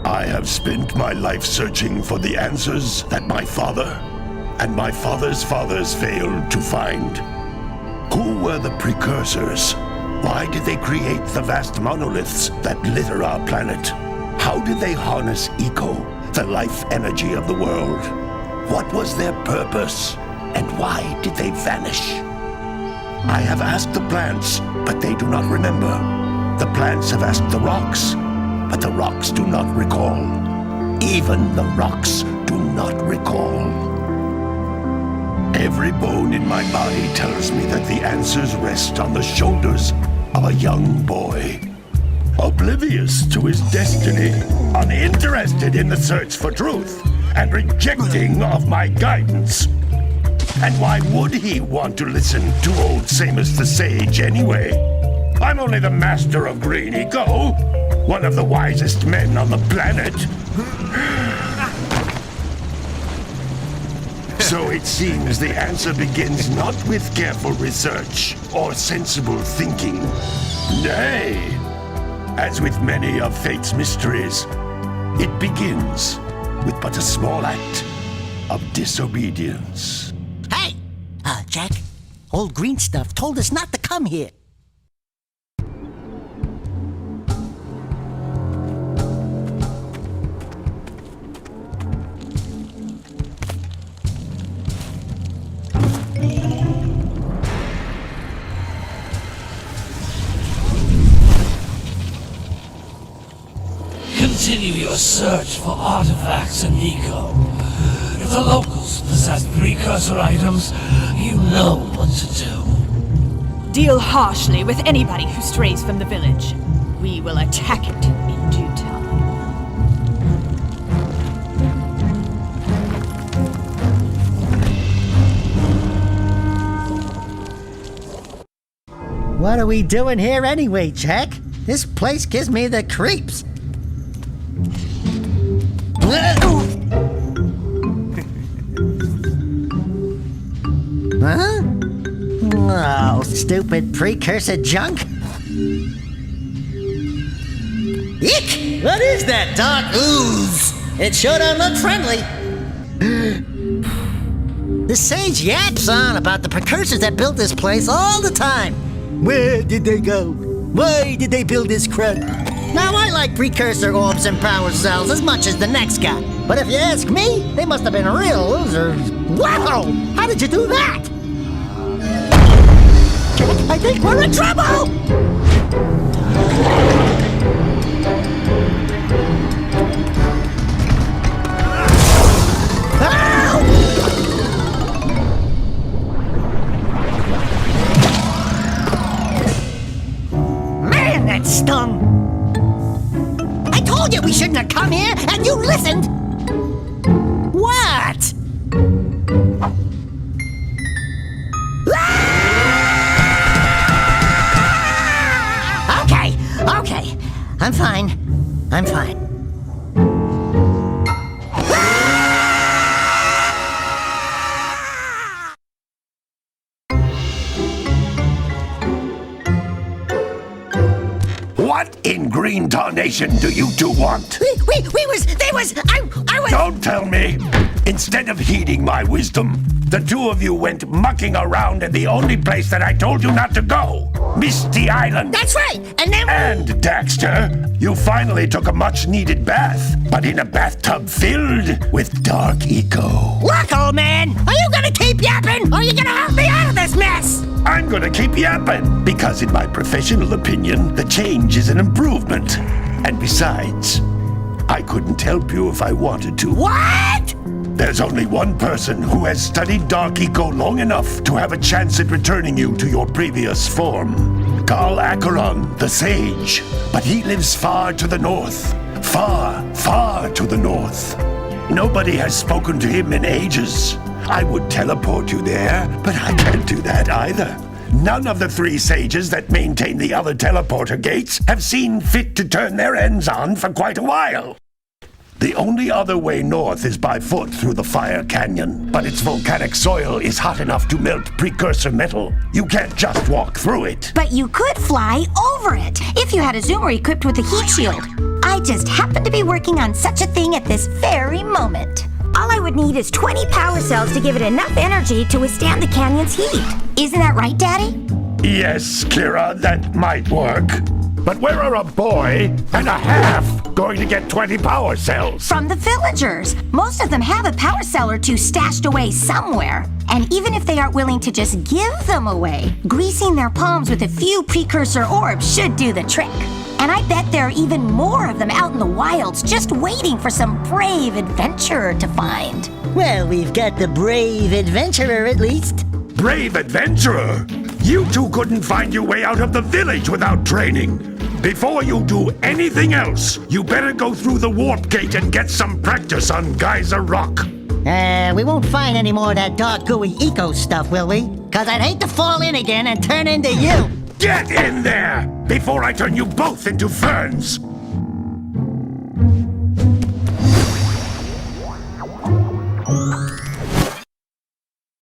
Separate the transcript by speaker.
Speaker 1: I have spent my life searching for the answers that my father and my father's fathers failed to find. Who were the Precursors? Why did they create the vast monoliths that litter our planet? How did they harness eco, the life energy of the world? What was their purpose, and why did they vanish? I have asked the plants, but they do not remember. The plants have asked the rocks, but the rocks do not recall. Even the rocks do not recall. Every bone in my body tells me that the answers rest on the shoulders of a young boy. Oblivious to his destiny, uninterested in the search for truth, and rejecting of my guidance. And why would he want to listen to old Samus the Sage anyway? I'm only the master of green eco, one of the wisest men on the planet. So it seems the answer begins not with careful research or sensible thinking. Nay, as with many of fate's mysteries, it begins with but a small act of disobedience.
Speaker 2: Hey! Jack, old green stuff told us not to come here.
Speaker 3: Continue your search for artifacts and eco. If the locals possess precursor items, you know what to do.
Speaker 4: Deal harshly with anybody who strays from the village. We will attack it in due time.
Speaker 2: What are we doing here anyway, Jack? This place gives me the creeps. Huh? Oh, stupid precursor junk. Eek! What is that dark ooze? It sure don't look friendly. The sage yaps on about the precursors that built this place all the time. Where did they go? Why did they build this crud? Now, I like precursor orbs and power cells as much as the next guy. But if you ask me, they must have been real losers. Wow! How did you do that? I think we're in trouble! Man, that stung! I told you we shouldn't have come here, and you listened! What? Okay. I'm fine.
Speaker 1: What in green tarnation do you two want?
Speaker 2: I was...
Speaker 1: Don't tell me! Instead of heeding my wisdom, the two of you went mucking around in the only place that I told you not to go, Misty Island.
Speaker 2: That's right, and then...
Speaker 1: And, Daxter, you finally took a much-needed bath, but in a bathtub filled with dark eco.
Speaker 2: Look, old man, are you gonna keep yapping, or are you gonna help me out of this mess?
Speaker 1: I'm gonna keep yapping, because in my professional opinion, the change is an improvement. And besides, I couldn't help you if I wanted to.
Speaker 2: What?
Speaker 1: There's only one person who has studied Dark Eco long enough to have a chance at returning you to your previous form. Carl Acheron, the Sage. But he lives far to the north. Far, far to the north. Nobody has spoken to him in ages. I would teleport you there, but I can't do that either. None of the three sages that maintain the other teleporter gates have seen fit to turn their ends on for quite a while. The only other way north is by foot through the Fire Canyon, but its volcanic soil is hot enough to melt precursor metal. You can't just walk through it.
Speaker 5: But you could fly over it if you had a zoomer equipped with a heat shield. I I just happen to be working on such a thing at this very moment. All I would need is 20 power cells to give it enough energy to withstand the canyon's heat. Isn't that right, Daddy?
Speaker 1: Yes, Kira, that might work. But where are a boy and a half going to get 20 power cells?
Speaker 5: From the villagers. Most of them have a power cell or two stashed away somewhere. And even if they aren't willing to just give them away, greasing their palms with a few precursor orbs should do the trick. And I bet there are even more of them out in the wilds just waiting for some brave adventurer to find.
Speaker 2: Well, we've got the brave adventurer at least.
Speaker 1: Brave adventurer! You two couldn't find your way out of the village without training. Before you do anything else, you better go through the warp gate and get some practice on Geyser Rock.
Speaker 2: We won't find any more of that dark gooey eco stuff, will we? 'Cause I'd hate to fall in again and turn into you.
Speaker 1: Get in there before I turn you both into ferns!